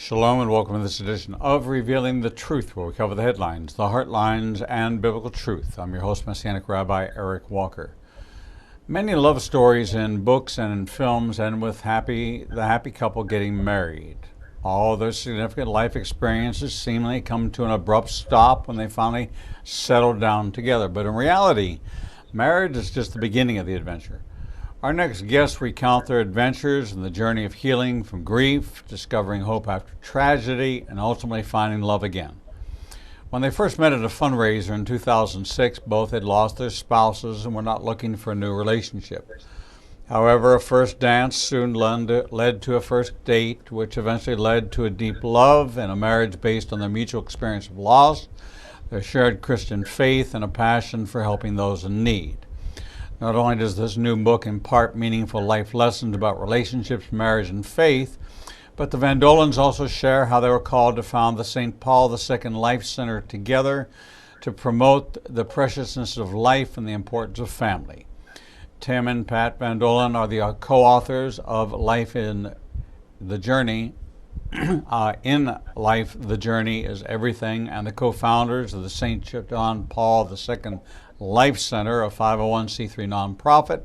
Shalom and welcome to this edition of Revealing the Truth, where we cover the headlines, the heartlines, and biblical truth. I'm your host, Messianic Rabbi Eric Walker. Many love stories in books and in films end with the happy couple getting married. All their significant life experiences seemingly come to an abrupt stop when they finally settle down together. But in reality, marriage is just the beginning of the adventure. Our next guests recount their adventures and the journey of healing from grief, discovering hope after tragedy, and ultimately finding love again. When they first met at a fundraiser in 2006, both had lost their spouses and were not looking for a new relationship. However, a first dance soon led to a first date, which eventually led to a deep love and a marriage based on their mutual experience of loss, their shared Christian faith, and a passion for helping those in need. Not only does this new book impart meaningful life lessons about relationships, marriage, and faith, but the Van Dolens also share how they were called to found the St. Paul II Life Center together to promote the preciousness of life and the importance of family. Tim and Pat Van Dohlen are the co-authors of Life in the Journey. In Life, the Journey is Everything, and the co-founders of the St. John Paul II Life Center, a 501c3 nonprofit,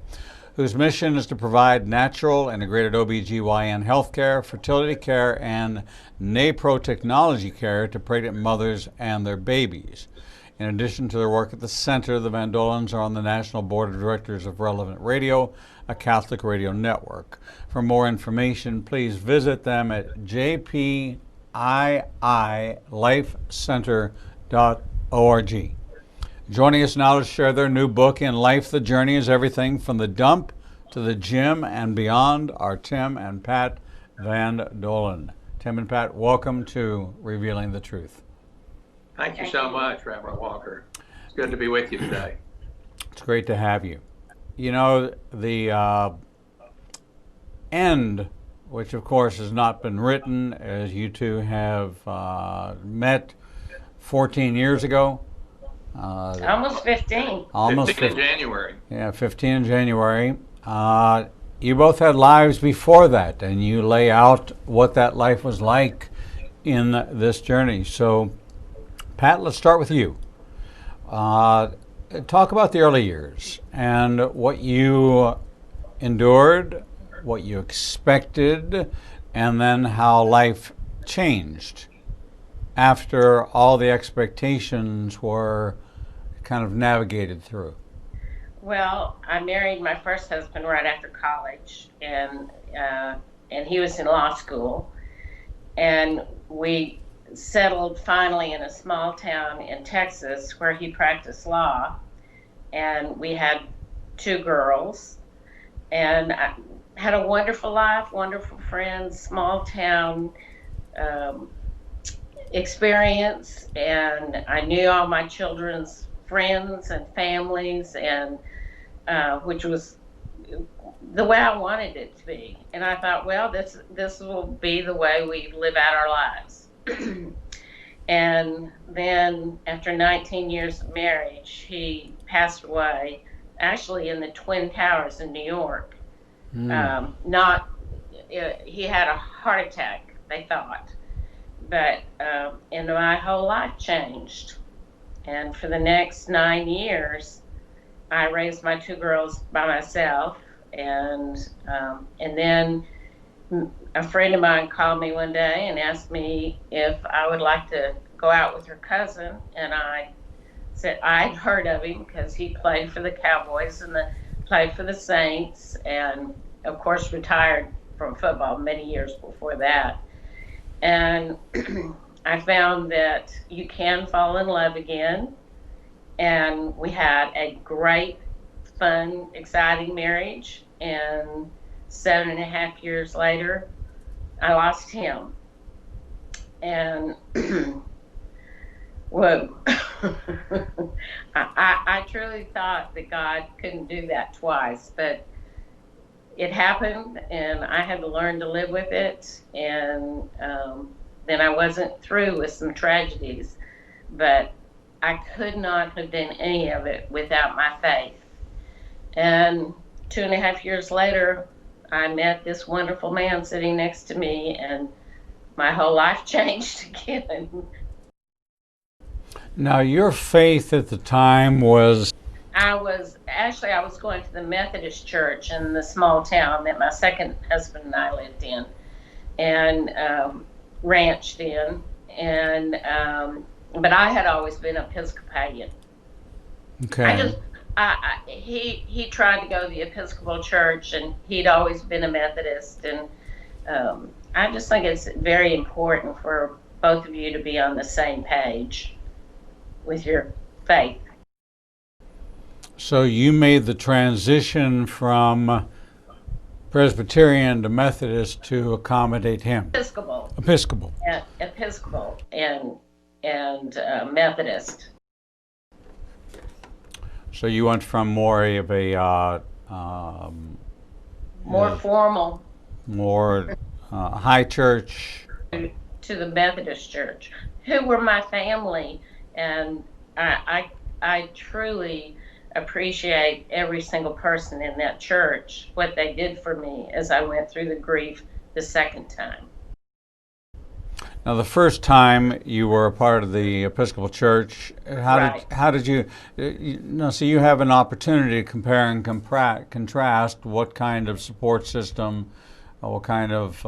whose mission is to provide natural integrated OBGYN healthcare, fertility care, and NAPRO technology care to pregnant mothers and their babies. In addition to their work at the center, the Van Dolens are on the National Board of Directors of Relevant Radio, a Catholic radio network. For more information, please visit them at jpii-lifecenter.org. Joining us now to share their new book, In Life, the Journey is Everything from the Dump to the Gym and Beyond, are Tim and Pat Van Dohlen. Tim and Pat, welcome to Revealing the Truth. Thank you so much, Rabbi Walker. It's good to be with you today. It's great to have you. You know, the end, which of course has not been written, as you two have met 14 years ago. Almost 15. Almost 15 in January. Yeah, 15 in January. You both had lives before that, and you lay out what that life was like in this journey. So, Pat, let's start with you. Talk about the early years and what you endured, what you expected, and then how life changed after all the expectations were kind of navigated through. Well, I married my first husband right after college, and he was in law school, and we settled finally in a small town in Texas where he practiced law, and we had 2 girls, and I had a wonderful life, wonderful friends, small town experience, and I knew all my children's friends and families, and which was the way I wanted it to be. And I thought, well, this will be the way we live out our lives. And then after 19 years of marriage, he passed away, actually in the Twin Towers in New York. He had a heart attack, they thought. But and my whole life changed. And for the next 9 years, I raised my 2 girls by myself. And then a friend of mine called me one day and asked me if I would like to go out with her cousin. And I said I'd heard of him because he played for the Cowboys and played for the Saints, and of course retired from football many years before that. And I found that you can fall in love again. And we had a great, fun, exciting marriage. And 7.5 years later, I lost him. And whoa. I truly thought that God couldn't do that twice, but it happened, and I had to learn to live with it. And then I wasn't through with some tragedies, but I could not have done any of it without my faith. And 2.5 years later, I met this wonderful man sitting next to me, and my whole life changed again. Now, your faith at the time was. I was going to the Methodist church in the small town that my second husband and I lived in, and ranched in, and but I had always been Episcopalian. Okay. He tried to go to the Episcopal church, and he'd always been a Methodist, and I just think it's very important for both of you to be on the same page with your faith. So you made the transition from Presbyterian to Methodist to accommodate him. Episcopal. Episcopal. Episcopal and Methodist. So you went from more of a more formal, more high church to the Methodist church, who were my family, and I truly appreciate every single person in that church, what they did for me as I went through the grief the second time. Now, the first time you were a part of the Episcopal Church, how did you so you have an opportunity to compare and contrast what kind of support system, what kind of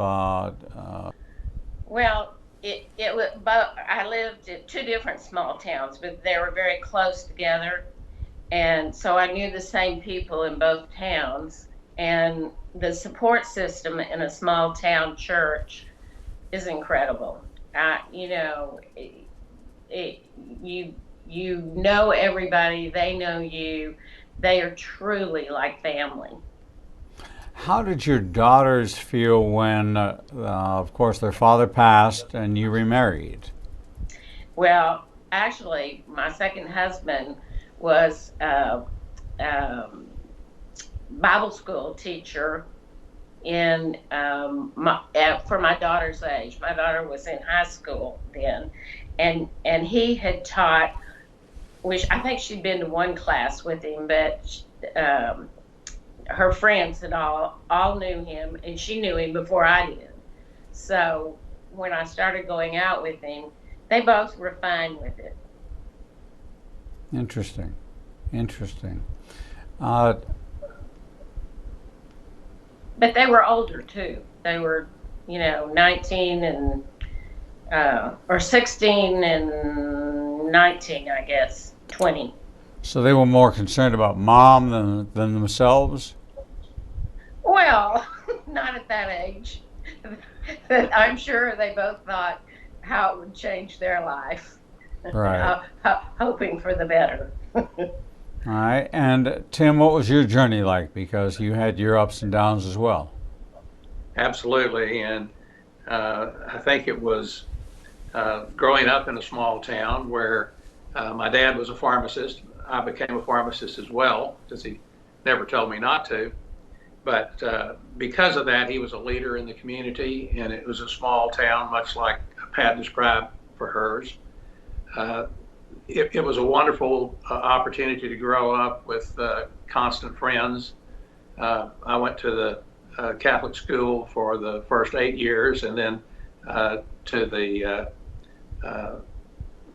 Well, it was both. I lived in two different small towns, but they were very close together, and so I knew the same people in both towns. And the support system in a small town church is incredible. You know everybody, they know you. They are truly like family. How did your daughters feel when, of course, their father passed and you remarried? Well, actually, my second husband was a Bible school teacher for my daughter's age. My daughter was in high school then, and he had taught, which I think she'd been to one class with him, but her friends had all knew him, and she knew him before I did. So when I started going out with him, they both were fine with it. Interesting. But they were older too. They were, 19 and or 16 and 19, I guess, 20. So they were more concerned about mom than themselves? Well, not at that age. I'm sure they both thought how it would change their life. Right. Hoping for the better. All right. And Tim, what was your journey like? Because you had your ups and downs as well. Absolutely. And I think it was growing up in a small town where my dad was a pharmacist. I became a pharmacist as well, because he never told me not to. But because of that, he was a leader in the community, and it was a small town, much like Pat described for hers. It was a wonderful opportunity to grow up with constant friends. I went to the Catholic school for the first 8 years, and then to the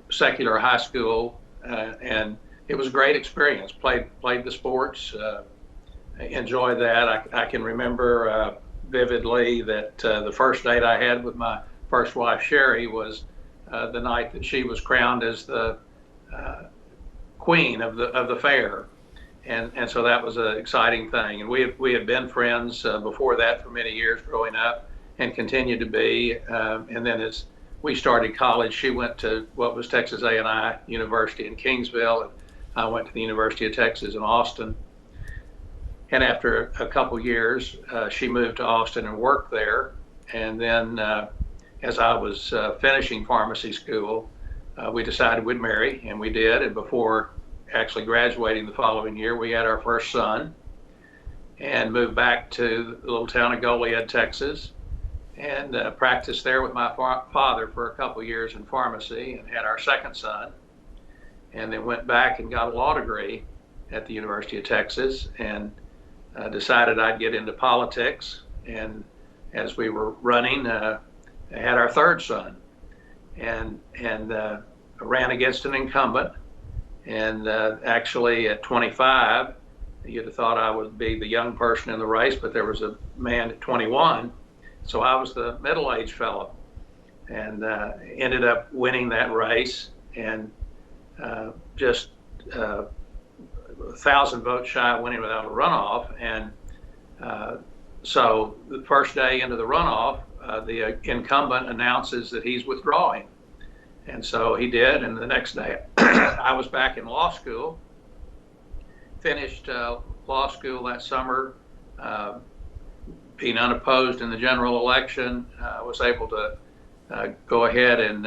secular high school, and it was a great experience. Played the sports, enjoyed that. I can remember vividly that the first date I had with my first wife, Sherry, was the night that she was crowned as the queen of the fair, and so that was an exciting thing. And we had been friends before that for many years growing up, and continued to be. And then as we started college, she went to what was Texas A&I University in Kingsville, and I went to the University of Texas in Austin. And after a couple years, she moved to Austin and worked there. And then as I was finishing pharmacy school, we decided we'd marry, and we did. And before actually graduating the following year, we had our first son and moved back to the little town of Goliad, Texas, and practiced there with my father for a couple years in pharmacy, and had our second son, and then went back and got a law degree at the University of Texas, and decided I'd get into politics. And as we were running, had our third son, and ran against an incumbent. And actually, at 25, you'd have thought I would be the young person in the race, but there was a man at 21, so I was the middle-aged fellow, and ended up winning that race, and just 1,000 votes shy of winning without a runoff. And so the first day into the runoff, the incumbent announces that he's withdrawing. And so he did, and the next day I was back in law school, finished law school that summer, being unopposed in the general election. Was able to go ahead and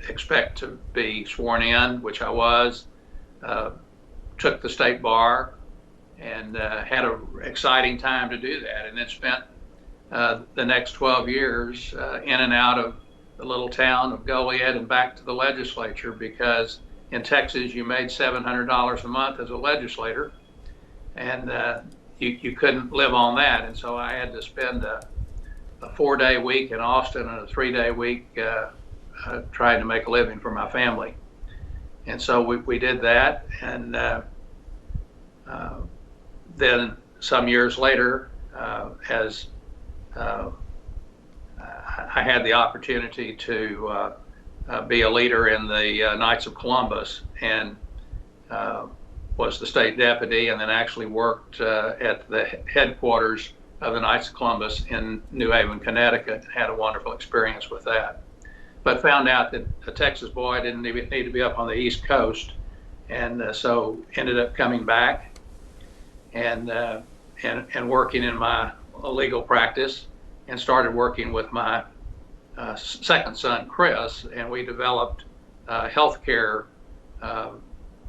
expect to be sworn in, which I was, took the state bar, and had an exciting time to do that, and then spent the next 12 years in and out of the little town of Goliad and back to the legislature, because in Texas you made $700 a month as a legislator, and you couldn't live on that. And so I had to spend a 4-day week in Austin and a 3-day week trying to make a living for my family. And so we did that, and then some years later, as I had the opportunity to be a leader in the Knights of Columbus, and was the state deputy, and then actually worked at the headquarters of the Knights of Columbus in New Haven, Connecticut, and had a wonderful experience with that. But found out that a Texas boy didn't even need to be up on the East Coast, and so ended up coming back and working in my legal practice, and started working with my second son, Chris, and we developed healthcare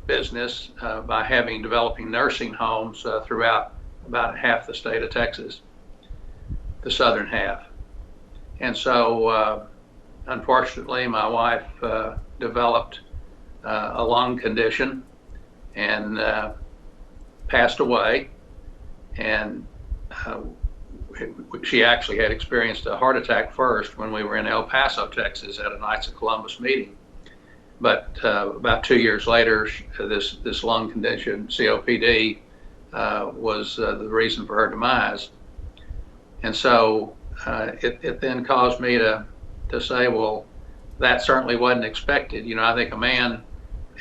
business by developing nursing homes throughout about half the state of Texas, the southern half. And so, unfortunately, my wife developed a lung condition and passed away. And she actually had experienced a heart attack first when we were in El Paso, Texas, at a Knights of Columbus meeting. But about 2 years later, this lung condition, COPD, was the reason for her demise. And so it then caused me to say, well, that certainly wasn't expected. You know, I think a man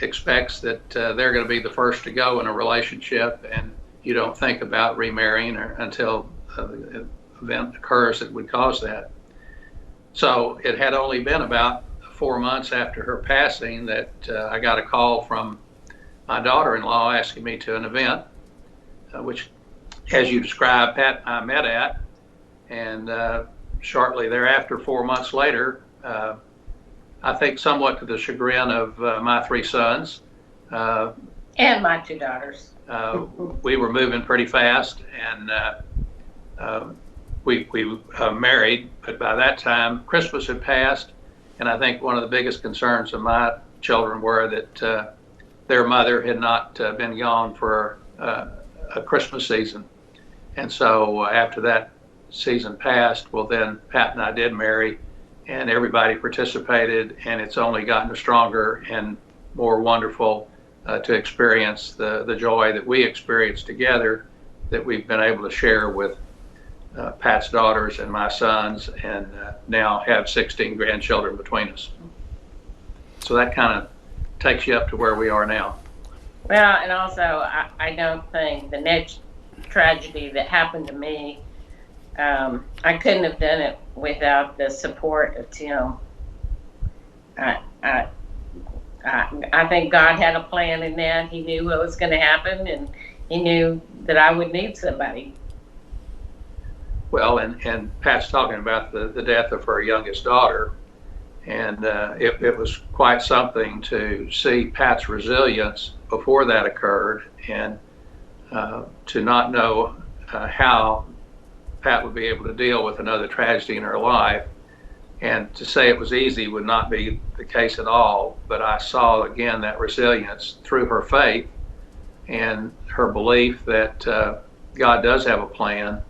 expects that they're going to be the first to go in a relationship, and you don't think about remarrying until the event occurs that would cause that. So it had only been about 4 months after her passing that I got a call from my daughter-in-law asking me to an event, which, as you described, Pat and I met at, and shortly thereafter, 4 months later, I think somewhat to the chagrin of my 3 sons. And my 2 daughters. We were moving pretty fast, and we married, but by that time Christmas had passed, and I think one of the biggest concerns of my children were that their mother had not been gone for a Christmas season. And so after that season passed, well, then Pat and I did marry, and everybody participated, and it's only gotten stronger and more wonderful to experience the joy that we experienced together, that we've been able to share with Pat's daughters and my sons, and now have 16 grandchildren between us. So that kind of takes you up to where we are now. Well, and also, I don't think the next tragedy that happened to me, I couldn't have done it without the support of Tim. I think God had a plan in that. He knew what was going to happen, and he knew that I would need somebody. Well, and Pat's talking about the death of her youngest daughter, and it was quite something to see Pat's resilience before that occurred, and to not know how Pat would be able to deal with another tragedy in her life. And to say it was easy would not be the case at all, but I saw again that resilience through her faith and her belief that God does have a plan,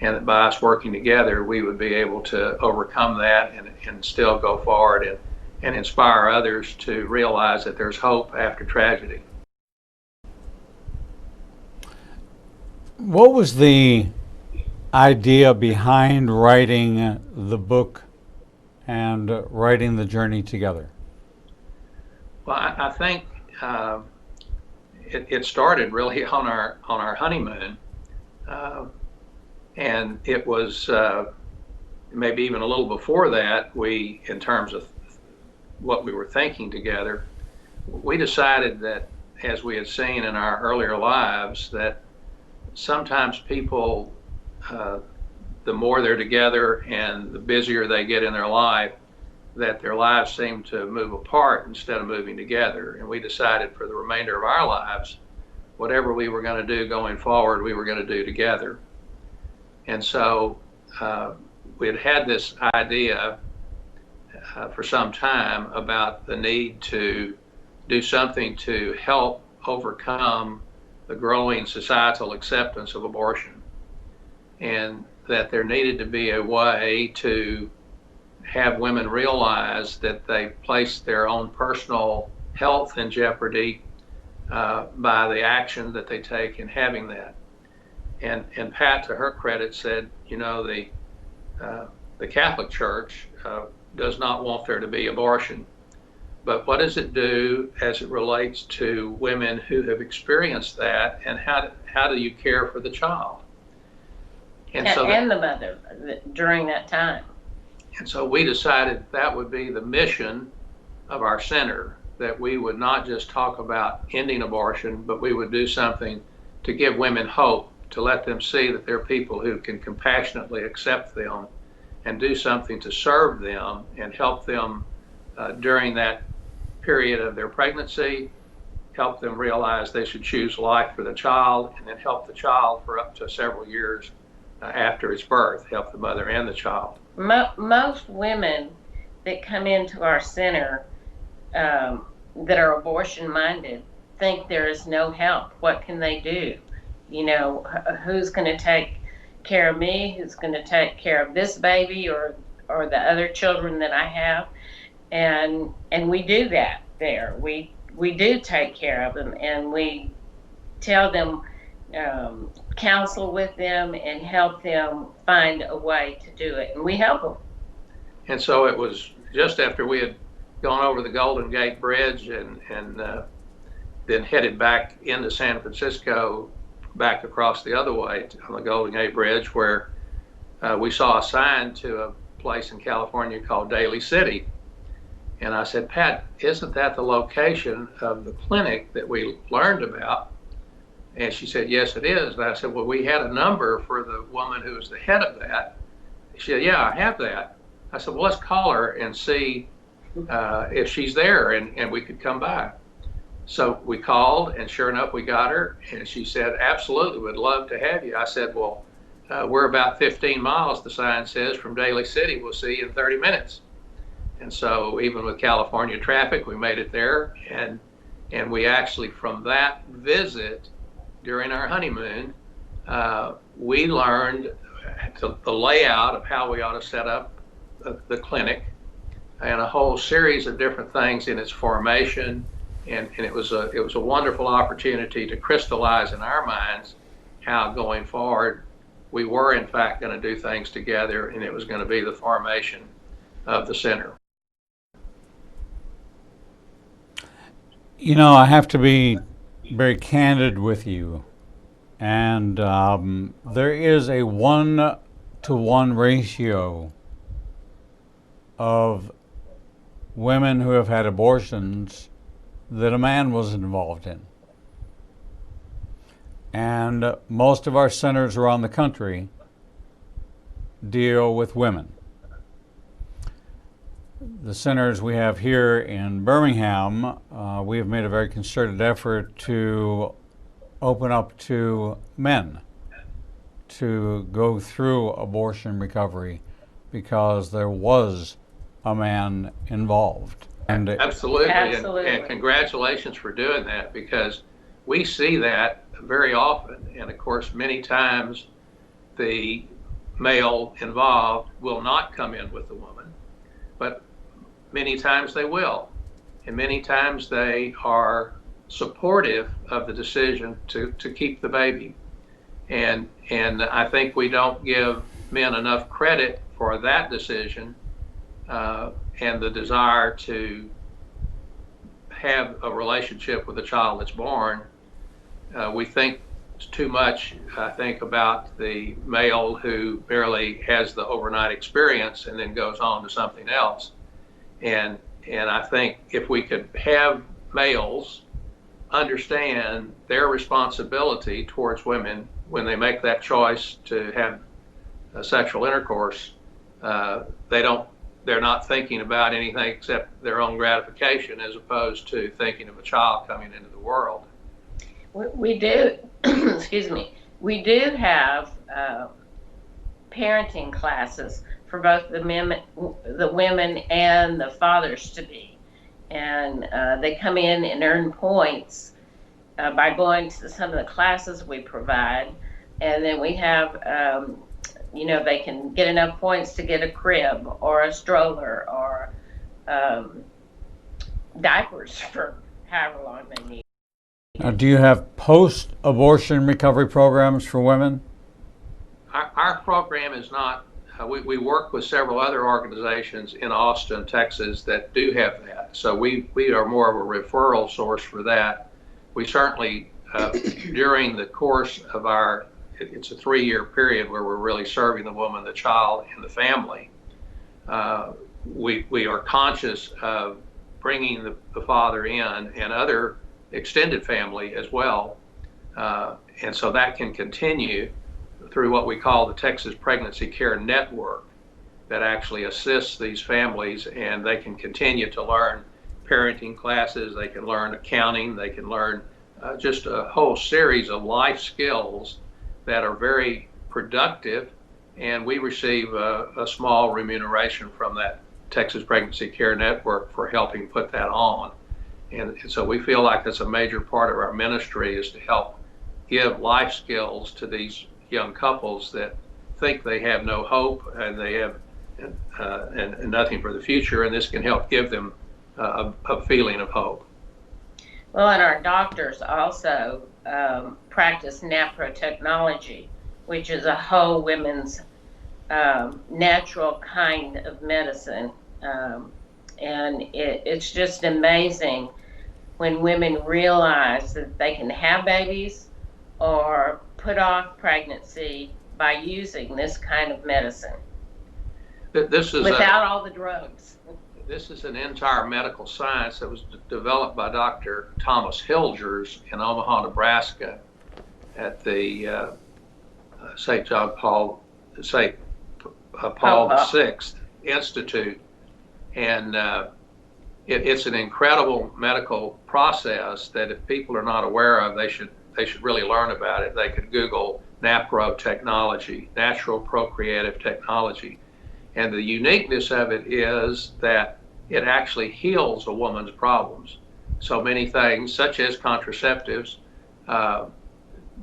and that by us working together, we would be able to overcome that and still go forward and inspire others to realize that there's hope after tragedy. What was the idea behind writing the book and writing the journey together? Well, I think it started really on our honeymoon, and it was maybe even a little before that. We, in terms of what we were thinking together, we decided that, as we had seen in our earlier lives, that sometimes people, the more they're together and the busier they get in their life, that their lives seem to move apart instead of moving together. And we decided for the remainder of our lives, whatever we were going to do going forward, we were going to do together. And so we had this idea for some time about the need to do something to help overcome the growing societal acceptance of abortion, and that there needed to be a way to have women realize that they place their own personal health in jeopardy by the action that they take in having that. And Pat, to her credit, said, you know, the Catholic Church does not want there to be abortion, but what does it do as it relates to women who have experienced that, and how do you care for the child? And the mother during that time. And so we decided that would be the mission of our center, that we would not just talk about ending abortion, but we would do something to give women hope, to let them see that there are people who can compassionately accept them and do something to serve them and help them during that period of their pregnancy, help them realize they should choose life for the child, and then help the child for up to several years after its birth, help the mother and the child. Most women that come into our center that are abortion minded think there is no help. What can they do? You know, who's going to take care of me? Who's going to take care of this baby or the other children that I have? And we do that there. We do take care of them, and we tell them, counsel with them, and help them find a way to do it. And we help them. And so it was just after we had gone over the Golden Gate Bridge and then headed back into San Francisco, back across the other way on the Golden Gate Bridge, where we saw a sign to a place in California called Daly City. And I said, Pat, isn't that the location of the clinic that we learned about? And she said, yes, it is. And I said, well, we had a number for the woman who was the head of that. She said, yeah, I have that. I said, well, let's call her and see if she's there and we could come by. So we called, and sure enough, we got her. And she said, absolutely, would love to have you. I said, well, we're about 15 miles, the sign says, from Daly City. We'll see you in 30 minutes. And so even with California traffic, we made it there. And we actually, from that visit during our honeymoon, we learned the layout of how we ought to set up the clinic, and a whole series of different things in its formation. And it was a wonderful opportunity to crystallize in our minds how, going forward, we were in fact going to do things together, and it was going to be the formation of the center. You know, I have to be very candid with you, and there is a 1-to-1 ratio of women who have had abortions that a man was involved in. And most of our centers around the country deal with women. The centers we have here in Birmingham, we have made a very concerted effort to open up to men to go through abortion recovery, because there was a man involved. And Absolutely. And congratulations for doing that, because we see that very often. And of course, many times the male involved will not come in with the woman, but many times they will. And many times they are supportive of the decision to keep the baby. And I think we don't give men enough credit for that decision and the desire to have a relationship with a child that's born. We think too much, I think, about the male who barely has the overnight experience and then goes on to something else. And I think if we could have males understand their responsibility towards women when they make that choice to have sexual intercourse, they're not thinking about anything except their own gratification, as opposed to thinking of a child coming into the world. We do, excuse me, we do have parenting classes for both the women and the fathers to be. And they come in and earn points by going to some of the classes we provide. And then we have, they can get enough points to get a crib or a stroller or diapers for however long they need. Now, do you have post-abortion recovery programs for women? Our program is not, we work with several other organizations in Austin, Texas that do have that. So we are more of a referral source for that. We certainly, during the course of it's a 3-year period where we're really serving the woman, the child, and the family. We are conscious of bringing the father in and other extended family as well. And so that can continue through what we call the Texas Pregnancy Care Network that actually assists these families, and they can continue to learn parenting classes, they can learn accounting, they can learn just a whole series of life skills that are very productive, and we receive a small remuneration from that Texas Pregnancy Care Network for helping put that on. And so we feel like that's a major part of our ministry, is to help give life skills to these young couples that think they have no hope and they have and nothing for the future, and this can help give them a feeling of hope. Well, and our doctors also practice naprotechnology, which is a whole women's natural kind of medicine. And it's just amazing when women realize that they can have babies or put off pregnancy by using this kind of medicine. This is without all the drugs. This is an entire medical science that was developed by Dr. Thomas Hilgers in Omaha, Nebraska, at the St. Paul VI Institute, and it's an incredible medical process that if people are not aware of, they should really learn about it. They could Google naprotechnology, natural procreative technology. And the uniqueness of it is that it actually heals a woman's problems. So many things, such as contraceptives,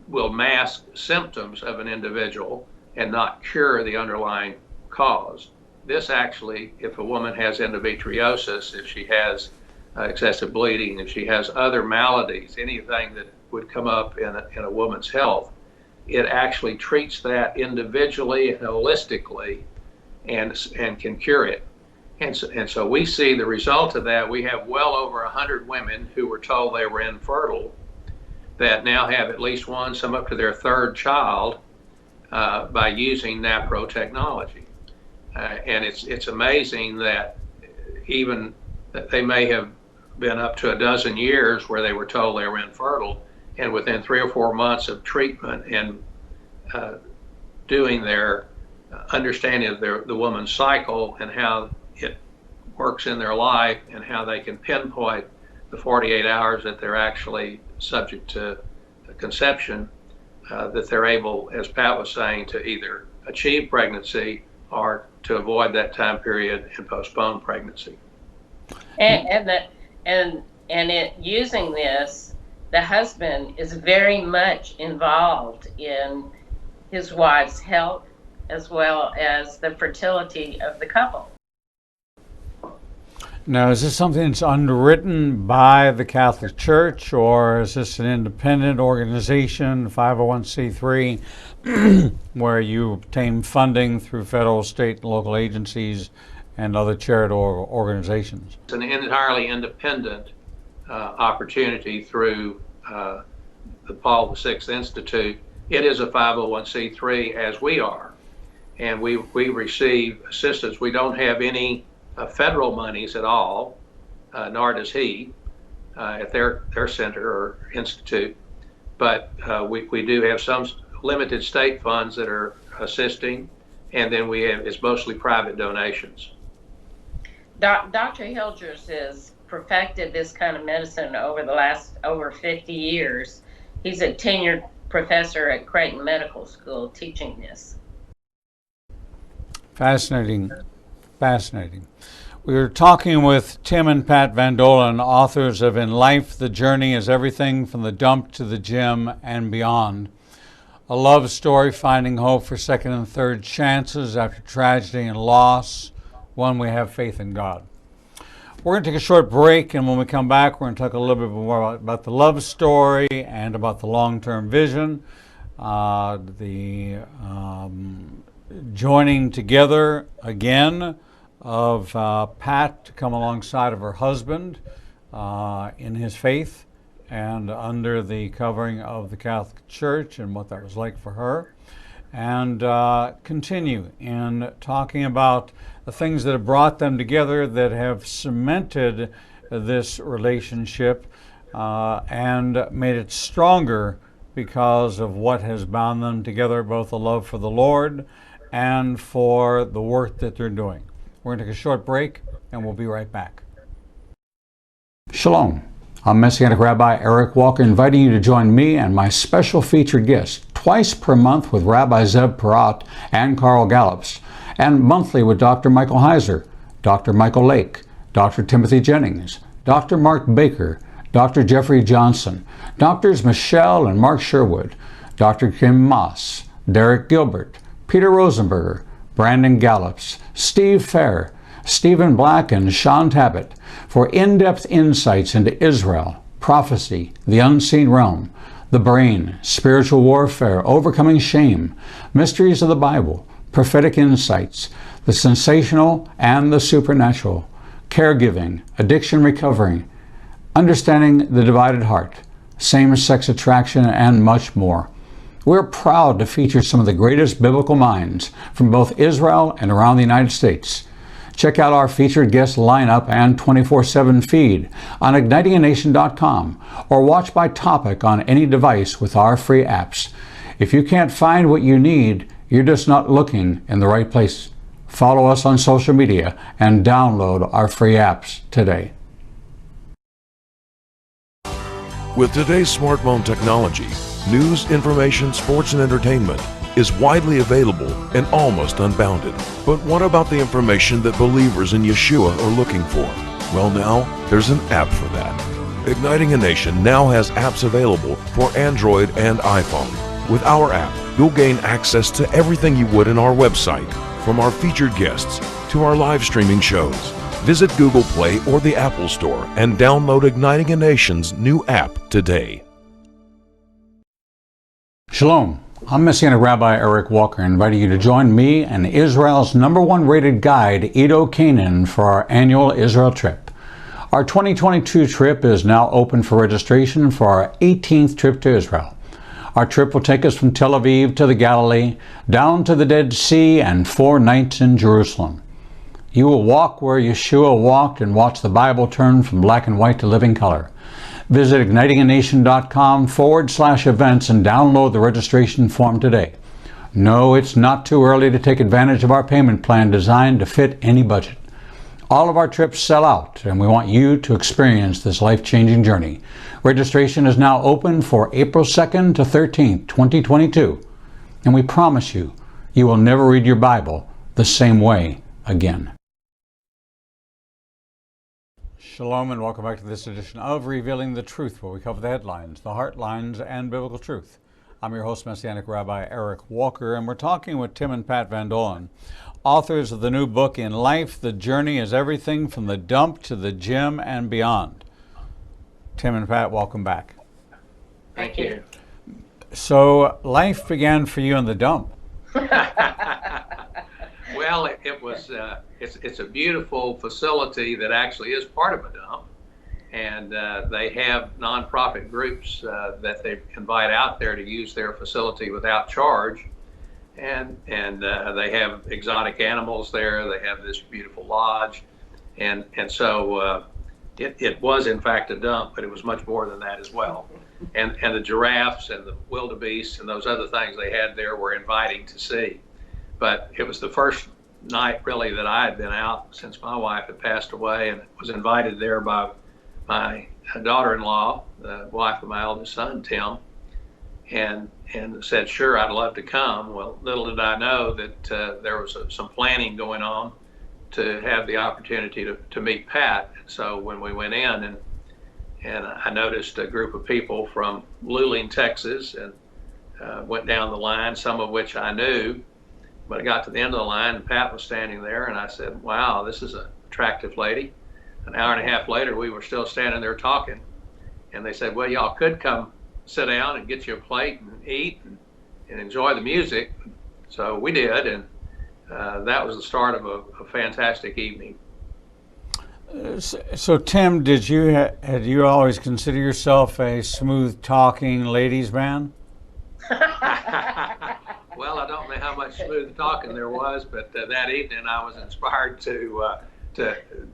will mask symptoms of an individual and not cure the underlying cause. This actually, if a woman has endometriosis, if she has excessive bleeding, if she has other maladies, anything that would come up in a woman's health, it actually treats that individually and holistically and can cure it. And so we see the result of that. We have well over 100 women who were told they were infertile that now have at least one, some up to their third child, by using naprotechnology. And it's amazing that even that they may have been up to a dozen years where they were told they were infertile, and within 3 or 4 months of treatment and doing their understanding of the woman's cycle and how it works in their life and how they can pinpoint the 48 hours that they're actually subject to conception, that they're able, as Pat was saying, to either achieve pregnancy or to avoid that time period and postpone pregnancy. Using this, the husband is very much involved in his wife's health as well as the fertility of the couple. Now, is this something that's underwritten by the Catholic Church, or is this an independent organization, 501c3, where you obtain funding through federal, state, and local agencies and other charitable organizations? It's an entirely independent opportunity through the Paul VI Institute. It is a 501c3 as we are, and we receive assistance. We don't have any federal monies at all, nor does he at their center or institute. But we do have some limited state funds that are assisting, and then it's mostly private donations. Dr. Hildress has perfected this kind of medicine over the last over 50 years. He's a tenured professor at Creighton Medical School teaching this. Fascinating. Fascinating. We were talking with Tim and Pat Van Dohlen, authors of In Life, the Journey is Everything from the Dump to the Gym and Beyond. A love story finding hope for second and third chances after tragedy and loss. One, we have faith in God. We're going to take a short break, and when we come back, we're going to talk a little bit more about the love story and about the long-term vision, the joining together again of Pat to come alongside of her husband in his faith and under the covering of the Catholic Church and what that was like for her, and continue in talking about the things that have brought them together, that have cemented this relationship and made it stronger because of what has bound them together, both the love for the Lord and for the work that they're doing. We're going to take a short break, and we'll be right back. Shalom. I'm Messianic Rabbi Eric Walker, inviting you to join me and my special featured guests twice per month with Rabbi Zeb Parat and Carl Gallups, and monthly with Dr. Michael Heiser, Dr. Michael Lake, Dr. Timothy Jennings, Dr. Mark Baker, Dr. Jeffrey Johnson, Drs. Michelle and Mark Sherwood, Dr. Kim Moss, Derek Gilbert, Peter Rosenberger, Brandon Gallups, Steve Fair, Stephen Black, and Sean Tabbitt for in-depth insights into Israel, prophecy, the unseen realm, the brain, spiritual warfare, overcoming shame, mysteries of the Bible, prophetic insights, the sensational and the supernatural, caregiving, addiction recovery, understanding the divided heart, same-sex attraction, and much more. We're proud to feature some of the greatest biblical minds from both Israel and around the United States. Check out our featured guest lineup and 24/7 feed on ignitinganation.com or watch by topic on any device with our free apps. If you can't find what you need, you're just not looking in the right place. Follow us on social media and download our free apps today. With today's smartphone technology, news, information, sports, and entertainment is widely available and almost unbounded. But what about the information that believers in Yeshua are looking for? Well, now there's an app for that. Igniting a Nation now has apps available for Android and iPhone. With our app, you'll gain access to everything you would in our website, from our featured guests to our live streaming shows. Visit Google Play or the Apple Store and download Igniting a Nation's new app today. Shalom. I'm Messianic Rabbi Eric Walker, inviting you to join me and Israel's #1 rated guide, Edo Canaan, for our annual Israel trip. Our 2022 trip is now open for registration for our 18th trip to Israel. Our trip will take us from Tel Aviv to the Galilee, down to the Dead Sea, and 4 nights in Jerusalem. You will walk where Yeshua walked and watch the Bible turn from black and white to living color. Visit ignitinganation.com/events and download the registration form today. No, it's not too early to take advantage of our payment plan designed to fit any budget. All of our trips sell out, and we want you to experience this life-changing journey. Registration is now open for April 2nd to 13th, 2022, and we promise you, you will never read your Bible the same way again. Shalom and welcome back to this edition of Revealing the Truth, where we cover the headlines, the heart lines, and biblical truth. I'm your host, Messianic Rabbi Eric Walker, and we're talking with Tim and Pat Van Dohlen, authors of the new book, In Life, the Journey is Everything from the Dump to the Gym and Beyond. Tim and Pat, welcome back. Thank you. So life began for you in the dump. Well, it was. It's a beautiful facility that actually is part of a dump, and they have nonprofit groups that they invite out there to use their facility without charge, and they have exotic animals there. They have this beautiful lodge, and so it was in fact a dump, but it was much more than that as well. And the giraffes and the wildebeests and those other things they had there were inviting to see. But it was the first night really that I had been out since my wife had passed away, and was invited there by my daughter-in-law, the wife of my eldest son, Tim, and said, sure, I'd love to come. Well, little did I know that there was some planning going on to have the opportunity to meet Pat. And so when we went in, and I noticed a group of people from Luling, Texas, and went down the line, some of which I knew. But I got to the end of the line, and Pat was standing there, and I said, wow, this is an attractive lady. An hour and a half later, we were still standing there talking. And they said, well, y'all could come sit down and get you a plate and eat and enjoy the music. So we did, and that was the start of a fantastic evening. So Tim, had you always considered yourself a smooth-talking ladies' man? Well, I don't know how much smooth talking there was, but that evening I was inspired to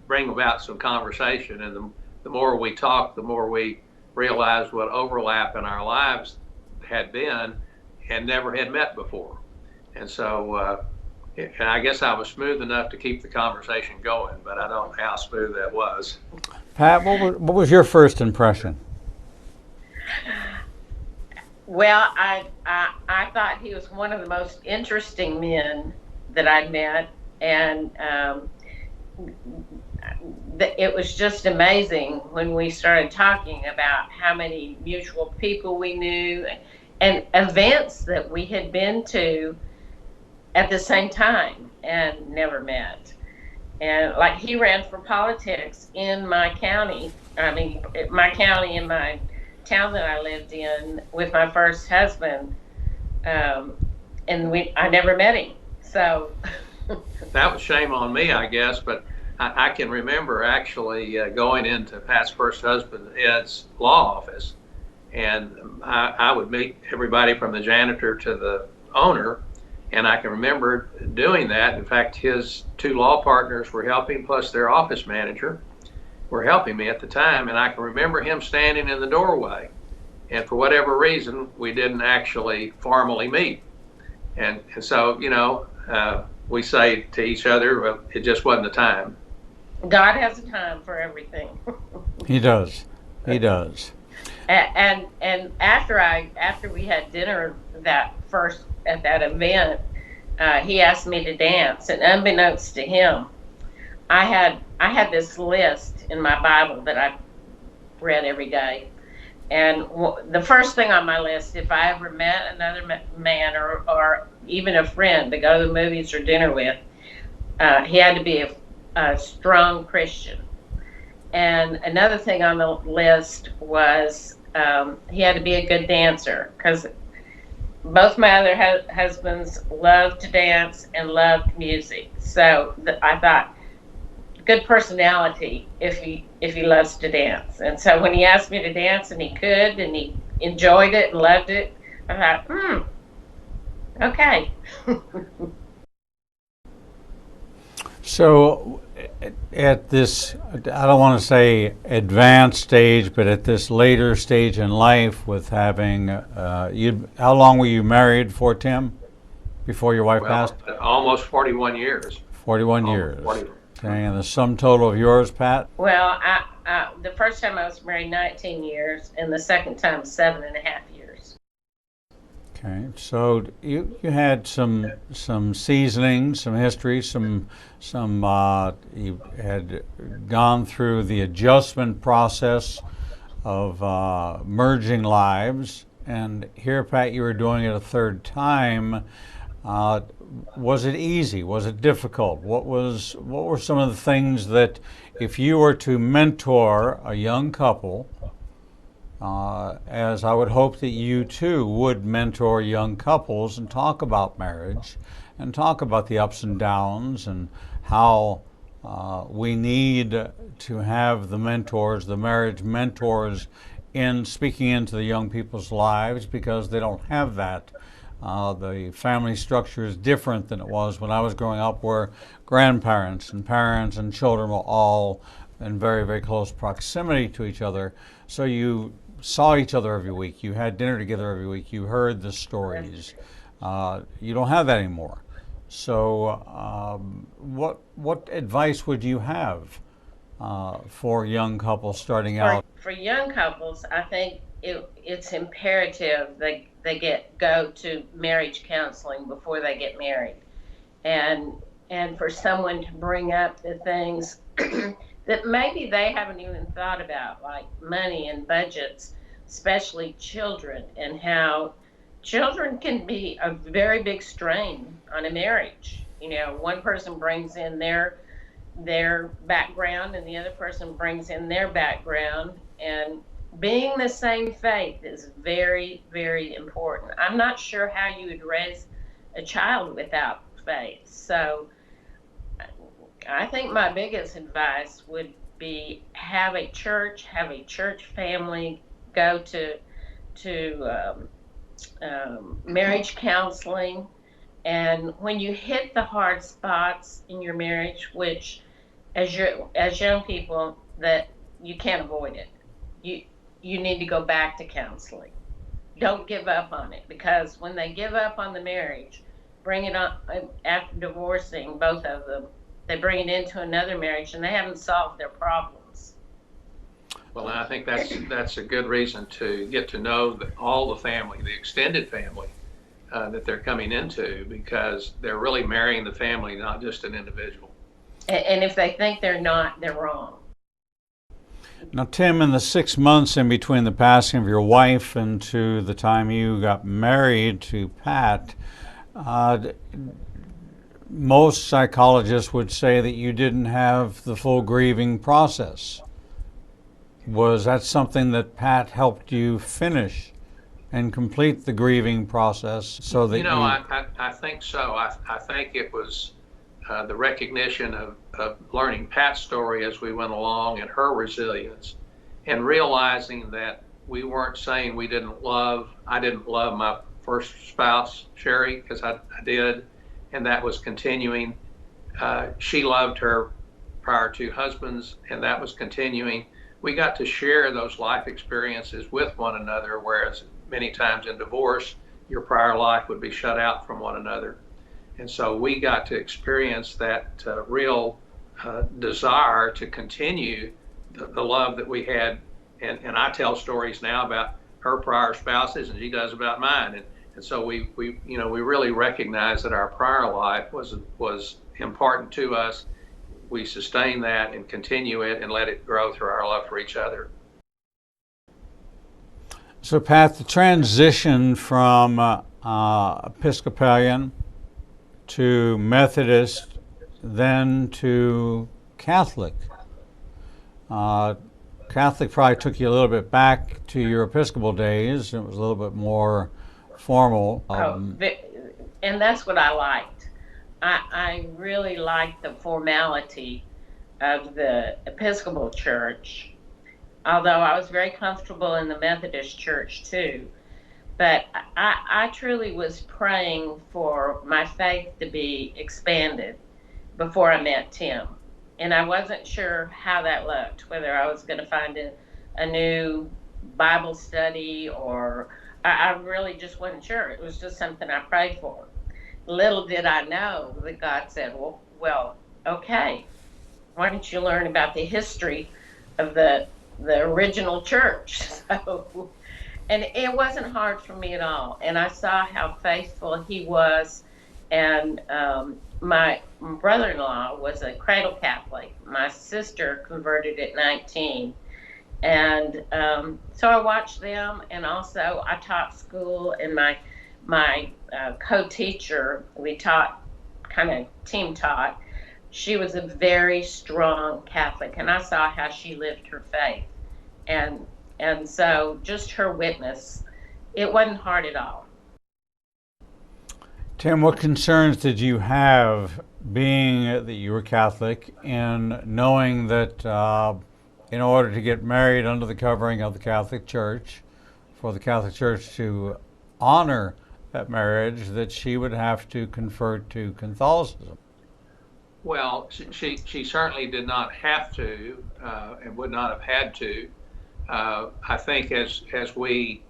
bring about some conversation. And the more we talked, the more we realized what overlap in our lives had been and never had met before. And so and I guess I was smooth enough to keep the conversation going, but I don't know how smooth that was. Pat, what was your first impression? Well, I thought he was one of the most interesting men that I'd met, and it was just amazing when we started talking about how many mutual people we knew and events that we had been to at the same time and never met. And like, he ran for politics in my county, my county in my town that I lived in with my first husband, and I never met him. So that was shame on me, I guess, but I can remember actually going into Pat's first husband Ed's law office, and I would meet everybody from the janitor to the owner. And I can remember doing that. In fact, his two law partners were helping, plus their office manager were helping me at the time. And I can remember him standing in the doorway. And for whatever reason, we didn't actually formally meet. And so, we say to each other, well, it just wasn't the time. God has a time for everything. He does. He does. And after we had dinner at that event, he asked me to dance, and unbeknownst to him, I had this list in my Bible that I read every day, and the first thing on my list, if I ever met another man or even a friend to go to the movies or dinner with, he had to be a strong Christian. And another thing on the list was he had to be a good dancer, because both my other husbands loved to dance and loved music. So I thought, good personality if he loves to dance. And so when he asked me to dance and he could and he enjoyed it and loved it, I thought, okay. So at this, I don't want to say advanced stage, but at this later stage in life with having, how long were you married for, Tim, before your wife passed? Almost 41 years. 41 years. 41. Okay, and the sum total of yours, Pat? Well, the first time I was married 19 years, and the second time 7.5 years. Okay, so you had some seasoning, some history, some you had gone through the adjustment process of merging lives, And here, Pat, you were doing it a third time. Was it easy? Was it difficult? What were some of the things that, if you were to mentor a young couple, as I would hope that you too would mentor young couples and talk about marriage and talk about the ups and downs and how we need to have the mentors, the marriage mentors, in speaking into the young people's lives, because they don't have that. The family structure is different than it was when I was growing up, where grandparents and parents and children were all in very, very close proximity to each other. So you saw each other every week. You had dinner together every week. You heard the stories. You don't have that anymore. So what advice would you have for young couples starting out? For young couples, I think it's imperative they go to marriage counseling before they get married, and for someone to bring up the things that maybe they haven't even thought about, like money and budgets, especially children, and how children can be a very big strain on a marriage. One person brings in their background and the other person brings in their background, and being the same faith is very, very important. I'm not sure how you would raise a child without faith. So I think my biggest advice would be have a church family, go to marriage counseling. And when you hit the hard spots in your marriage, which as young people, that you can't avoid it, you need to go back to counseling. Don't give up on it, because when they give up on the marriage, bring it on after divorcing both of them, they bring it into another marriage and they haven't solved their problems. Well, I think that's a good reason to get to know all the family, the extended family that they're coming into, because they're really marrying the family, not just an individual. And if they think they're not, they're wrong. Now, Tim, in the 6 months in between the passing of your wife and to the time you got married to Pat, most psychologists would say that you didn't have the full grieving process. Was that something that Pat helped you finish and complete the grieving process so that I think so. I think it was the recognition of learning Pat's story as we went along and her resilience, and realizing that we weren't saying I didn't love my first spouse, Sherry, because I did, and that was continuing. She loved her prior two husbands, and that was continuing. We got to share those life experiences with one another, whereas many times in divorce, your prior life would be shut out from one another. And so we got to experience that real desire to continue the love that we had. And I tell stories now about her prior spouses, and she does about mine. And so we really recognize that our prior life was important to us. We sustain that and continue it and let it grow through our love for each other. So, Pat, the transition from Episcopalian to Methodist, then to Catholic. Catholic probably took you a little bit back to your Episcopal days. It was a little bit more formal. And that's what I liked. I really liked the formality of the Episcopal Church, although I was very comfortable in the Methodist Church too. But I truly was praying for my faith to be expanded before I met Tim. And I wasn't sure how that looked, whether I was going to find a new Bible study, or I really just wasn't sure. It was just something I prayed for. Little did I know that God said, well, okay, why don't you learn about the history of the original church? So, and it wasn't hard for me at all. And I saw how faithful he was. And my brother-in-law was a cradle Catholic. My sister converted at 19. And so I watched them, and also I taught school, and my co-teacher, we taught, kind of team taught. She was a very strong Catholic, and I saw how she lived her faith, and so just her witness, it wasn't hard at all. Tim, what concerns did you have being that you were Catholic and knowing that in order to get married under the covering of the Catholic Church, for the Catholic Church to honor that marriage, that she would have to convert to Catholicism? Well, she certainly did not have to, and would not have had to. I think as we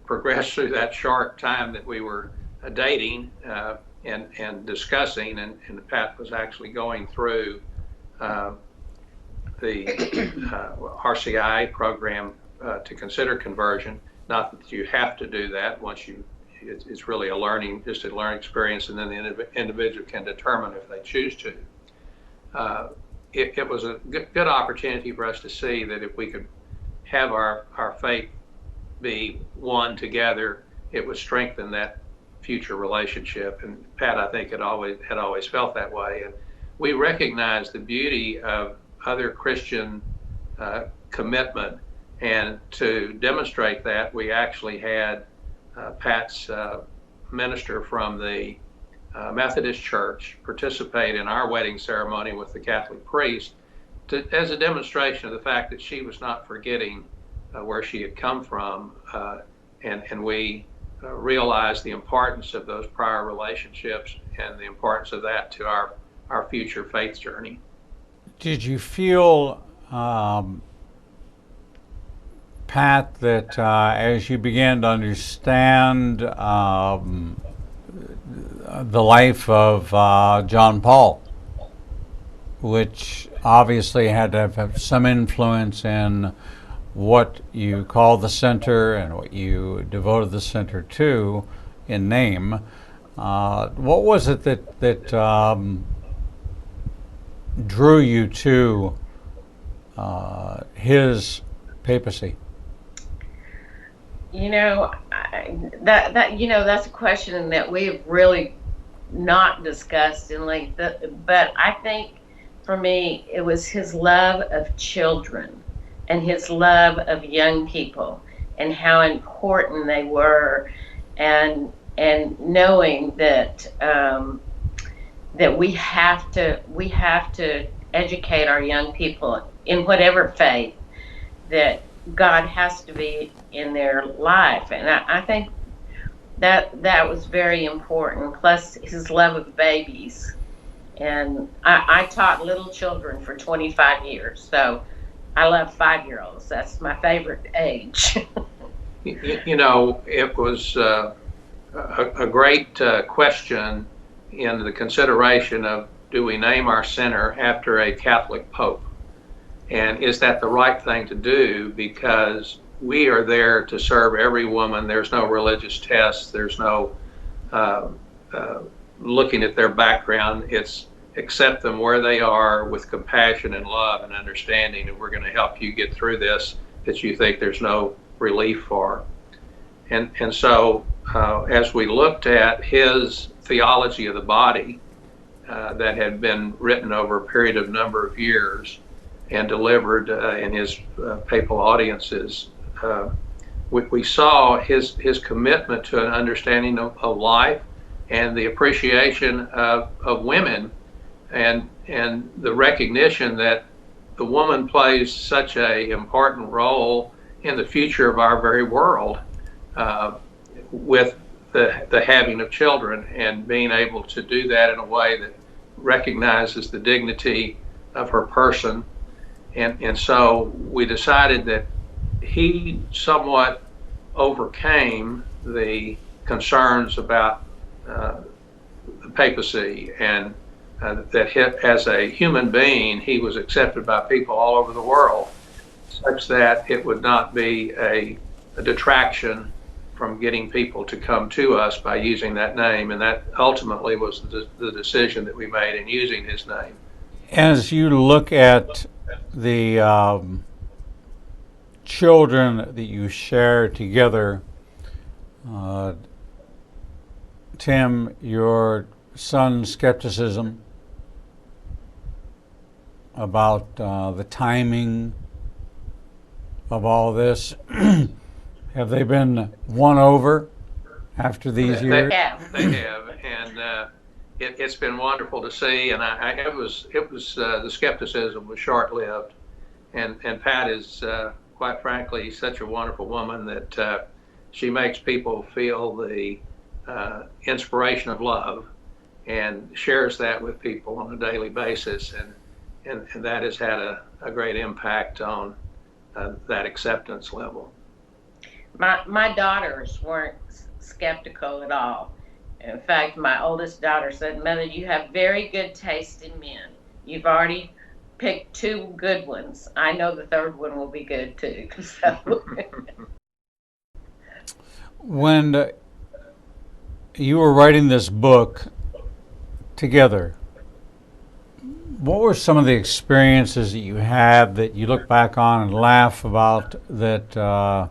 progressed through that short time that we were dating and discussing, and Pat was actually going through the RCI program to consider conversion. Not that you have to do that once it's really a learning experience, and then the individual can determine if they choose to. It was a good opportunity for us to see that if we could have our faith be one together, it would strengthen that future relationship. And Pat, I think, had always felt that way. And we recognize the beauty of other Christian commitment. And to demonstrate that, we actually had Pat's minister from the Methodist Church participate in our wedding ceremony with the Catholic priest as a demonstration of the fact that she was not forgetting where she had come from. And we realized the importance of those prior relationships and the importance of that to our future faith journey. Did you feel, Pat, that as you began to understand the life of John Paul, which obviously had to have some influence in what you call the center and what you devoted the center to in name, what was it that drew you to his papacy? That's a question that we've really not discussed in length. But I think for me, it was his love of children and his love of young people and how important they were, and knowing that that we have to educate our young people in whatever faith, that God has to be in their life. And I think that was very important, plus his love of babies. And I taught little children for 25 years, so I love 5-year-olds. That's my favorite age. It was a great question in the consideration of, do we name our center after a Catholic Pope? And is that the right thing to do? Because we are there to serve every woman. There's no religious test. There's no looking at their background. It's accept them where they are with compassion and love and understanding, and we're going to help you get through this that you think there's no relief for. And so as we looked at his theology of the body that had been written over a period of number of years and delivered in his papal audiences, we saw his commitment to an understanding of life and the appreciation of women, and the recognition that the woman plays such an important role in the future of our very world, with the having of children, and being able to do that in a way that recognizes the dignity of her person. And so we decided that he somewhat overcame the concerns about the papacy, and that as a human being, he was accepted by people all over the world, such that it would not be a detraction from getting people to come to us by using that name. And that ultimately was the decision that we made in using his name. As you look at the children that you share together. Tim, your son's skepticism about the timing of all this, have they been won over after these years? They have, and it's been wonderful to see. And it was the skepticism was short-lived, and Pat is quite frankly such a wonderful woman that she makes people feel the inspiration of love, and shares that with people on a daily basis, and that has had a great impact on that acceptance level. My daughters weren't skeptical at all. In fact, my oldest daughter said, "Mother, you have very good taste in men. You've already picked two good ones. I know the third one will be good too." So. When you were writing this book together, what were some of the experiences that you had that you look back on and laugh about that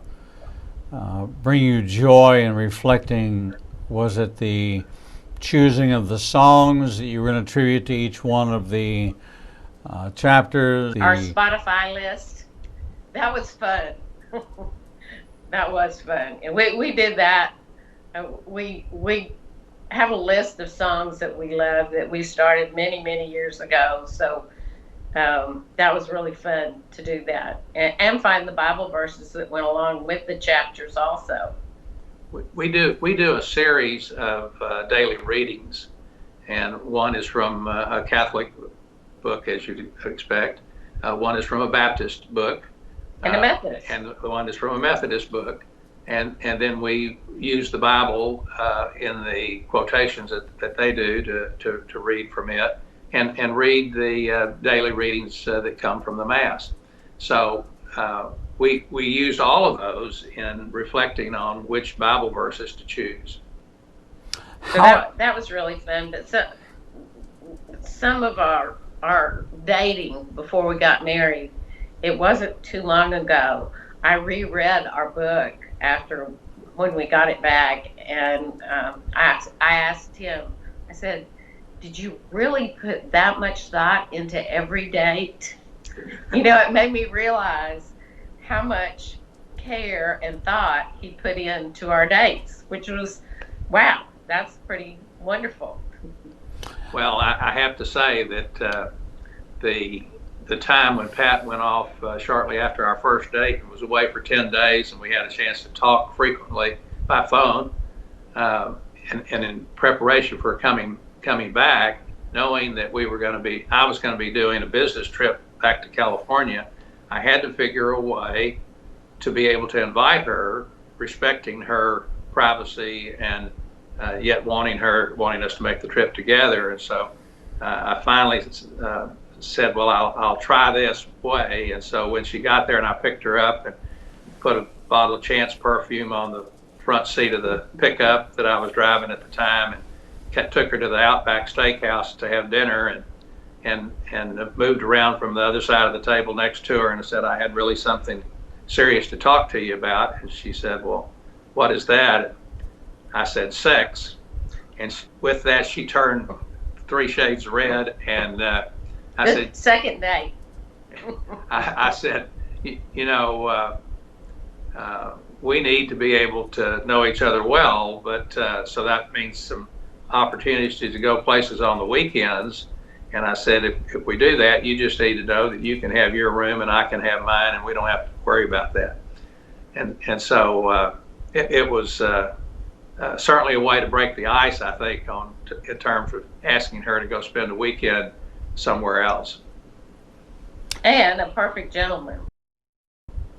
bring you joy in reflecting? Was it the choosing of the songs that you were going to attribute to each one of the chapters? Our Spotify list, that was fun. That was fun. And we did that. We have a list of songs that we love that we started many, many years ago. So that was really fun to do that. And find the Bible verses that went along with the chapters also. We do a series of daily readings, and one is from a Catholic book, as you'd expect. One is from a Baptist book. And a Methodist. And the one is from a Methodist book. And then we use the Bible in the quotations that they do to read from it, and read the daily readings that come from the Mass. So we used all of those in reflecting on which Bible verses to choose. So that was really fun. But some of our dating before we got married, it wasn't too long ago. I reread our book when we got it back, and I asked him, I said, "Did you really put that much thought into every date?" It made me realize how much care and thought he put into our dates, which was, wow, that's pretty wonderful. Well, I have to say that the time when Pat went off shortly after our first date and was away for 10 days, and we had a chance to talk frequently by phone, and in preparation for coming back, knowing that I was going to be doing a business trip back to California, I had to figure a way to be able to invite her, respecting her privacy and yet wanting us to make the trip together. And so I finally said, well, I'll try this way. And so when she got there and I picked her up and put a bottle of Chance perfume on the front seat of the pickup that I was driving at the time, and took her to the Outback Steakhouse to have dinner, and moved around from the other side of the table next to her and said, I had really something serious to talk to you about. And she said, well, what is that? I said, sex. And with that, she turned 3 shades red, and I said, second date. I said, we need to be able to know each other well, but so that means some opportunities to go places on the weekends. And I said, if we do that, you just need to know that you can have your room and I can have mine, and we don't have to worry about that. And so it was certainly a way to break the ice, I think, in terms of asking her to go spend a weekend somewhere else. And a perfect gentleman.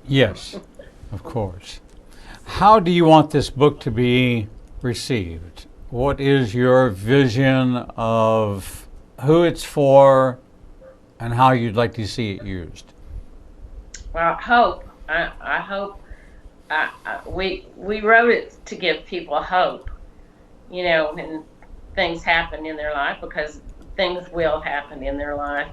Yes, of course. How do you want this book to be received? What is your vision of who it's for and how you'd like to see it used? Well, I hope we wrote it to give people hope, when things happen in their life, because things will happen in their life.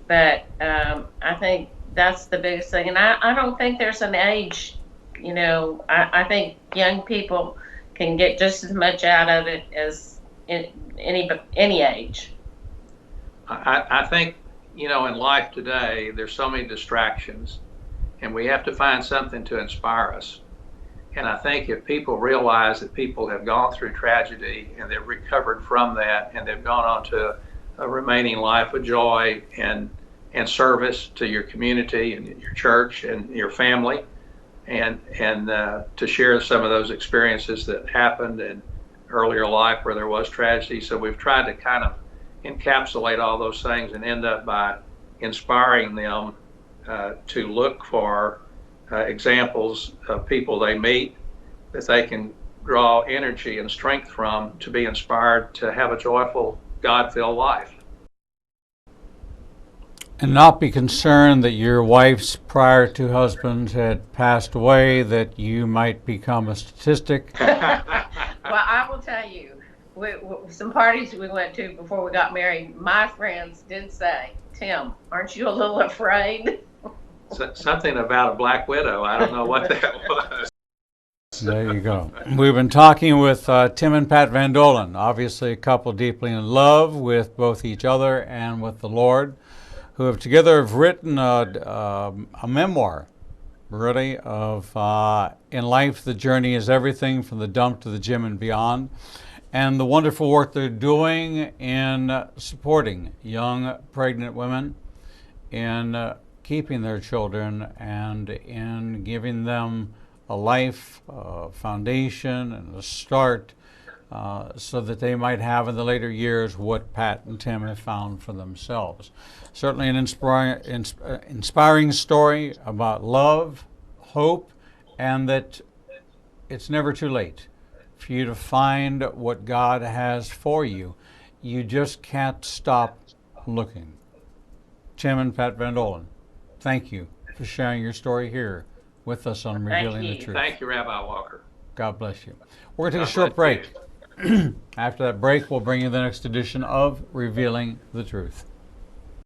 But I think that's the biggest thing. And I don't think there's an age, I think young people can get just as much out of it as any age. I think, in life today, there's so many distractions, and we have to find something to inspire us. And I think if people realize that people have gone through tragedy and they've recovered from that, and they've gone on to a remaining life of joy and service to your community and your church and your family, and to share some of those experiences that happened in earlier life where there was tragedy. So we've tried to kind of encapsulate all those things and end up by inspiring them to look for examples of people they meet that they can draw energy and strength from to be inspired to have a joyful, God-filled life. And not be concerned that your wife's prior two husbands had passed away, that you might become a statistic. Well, I will tell you, some parties we went to before we got married, my friends did say, Tim, aren't you a little afraid? Something about a black widow. I don't know what that was. There you go. We've been talking with Tim and Pat Van Dohlen, obviously a couple deeply in love with both each other and with the Lord, who have together written a memoir, really, of in life the journey is everything from the dump to the gym and beyond, and the wonderful work they're doing in supporting young pregnant women in keeping their children and in giving them a life, a foundation, and a start so that they might have in the later years what Pat and Tim have found for themselves. Certainly an inspiring story about love, hope, and that it's never too late for you to find what God has for you. You just can't stop looking. Tim and Pat Van Dohlen, thank you for sharing your story here with us on Revealing the Truth. Thank you, Rabbi Walker. God bless you. We're going to take a short break. After that break, we'll bring you the next edition of Revealing the Truth.